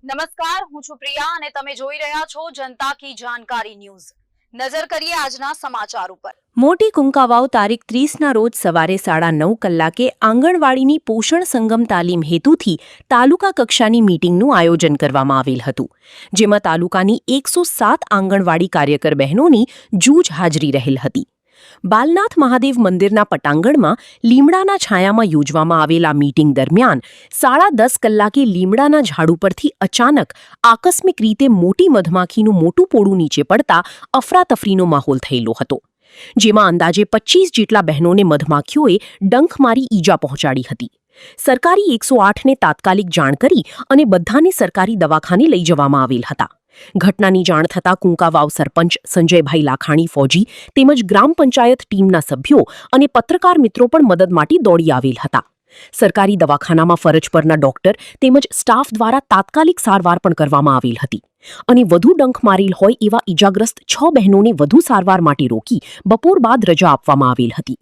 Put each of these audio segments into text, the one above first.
નમસ્કાર, હું છું પ્રિયા અને તમે જોઈ રહ્યા છો જનતા કી જાણકારી ન્યૂઝ। નજર કરીએ આજના સમાચાર ઉપર। મોટી કુંકાવાવ તારીખ 30ના રોજ સવારે 9:30 કલાકે આંગણવાડીની પોષણ સંગમ તાલીમ હેતુથી તાલુકા કક્ષાની મીટિંગનું આયોજન કરવામાં આવેલ હતું, જેમાં તાલુકાની 107 આંગણવાડી કાર્યકર બહેનોની જૂજ હાજરી રહેલ હતી। બાલનાથ મહાદેવ મંદિરના પટાંગણમાં લીમડાના છાયામાં યોજવામાં આવેલા મીટિંગ દરમિયાન 10:30 કલાકે લીમડાના ઝાડ ઉપરથી અચાનક આકસ્મિક રીતે મોટી મધમાખીનું મોટું પોળું નીચે પડતા અફરાતફરીનો માહોલ થયેલો હતો, જેમાં અંદાજે 25 જેટલા બહેનોને મધમાખીઓએ ડંખ મારી ઈજા પહોંચાડી હતી। સરકારી 108ને તાત્કાલિક જાણ કરી અને બધાને સરકારી દવાખાને લઈ જવામાં આવેલ હતા। ઘટનાની જાણ થતાં કુંકાવાવ સરપંચ સંજયભાઈ લાખાણી ફોજી તેમજ ગ્રામ પંચાયત ટીમના સભ્યો અને પત્રકાર મિત્રો પણ મદદ માટે દોડી આવેલ હતા। સરકારી દવાખાનામાં ફરજ પરના ડોક્ટર તેમજ સ્ટાફ દ્વારા તાત્કાલિક સારવાર પણ કરવામાં આવેલ હતી અને વધુ ડંખ મારેલ હોય એવા ઈજાગ્રસ્ત 6 બહેનોને વધુ સારવાર માટે રોકી બપોર બાદ રજા આપવામાં આવેલ હતી।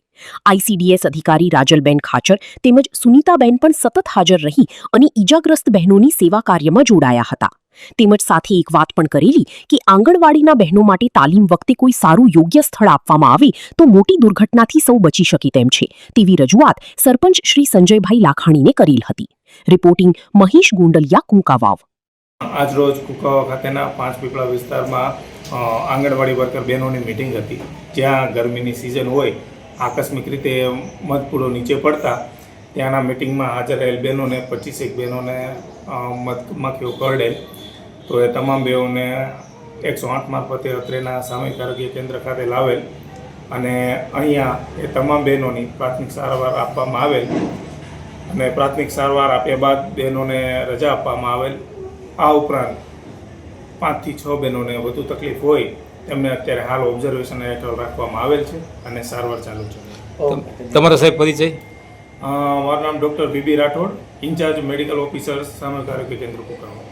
આઈસીડીએસ અધિકારી રાજલબેન ખાચર તેમજ સુનીતાબેન પણ સતત હાજર રહી અને ઈજાગ્રસ્ત બહેનોની સેવા કાર્યમાં જોડાયા હતા। તેમજ સાથે એક વાત પણ કરેલી કે આંગણવાડીના બહેનો માટે તાલીમ વખતે કોઈ સારું યોગ્ય સ્થળ આપવામાં આવે તો મોટી દુર્ઘટનાથી સૌ બચી શકે તેમ છે તેવી રજૂઆત સરપંચ શ્રી સંજયભાઈ લાખાણીને કરેલ હતી। રિપોર્ટિંગ મહેશ ગુંડલિયા, કુંકાવાવ। આજ રોજ કુંકાવાવ ખાતેના 5 પીપળા વિસ્તારમાં આંગણવાડી વર્કર બહેનોની મીટિંગ હતી, જ્યાં ગરમીની સિઝન હોય આકસ્મિક રીતે મધપૂડો નીચે પડતા ત્યાંના મીટિંગમાં હાજર રહેલ બહેનોને 25 બહેનોને મધમાખીઓ કરડેલ, તો એ તમામ બહેનોને 108 મારફતે અત્રેના સામૂહિક આરોગ્ય કેન્દ્ર ખાતે લાવેલ અને અહીંયા એ તમામ બહેનોની પ્રાથમિક સારવાર આપવામાં આવેલ અને પ્રાથમિક સારવાર આપ્યા બાદ બહેનોને રજા આપવામાં આવેલ। આ ઉપરાંત 5 થી 6 બહેનોને વધુ તકલીફ હોય તેમને અત્યારે હાલ ઓબ્ઝર્વેશન હેઠળ રાખવામાં આવેલ છે અને સારવાર ચાલુ છે। તમારો સાહેબ પરિચય? મારું નામ doctor B B Rathod, incharge medical officer સામૂહિક આરોગ્ય કેન્દ્ર કુંકાવાવ।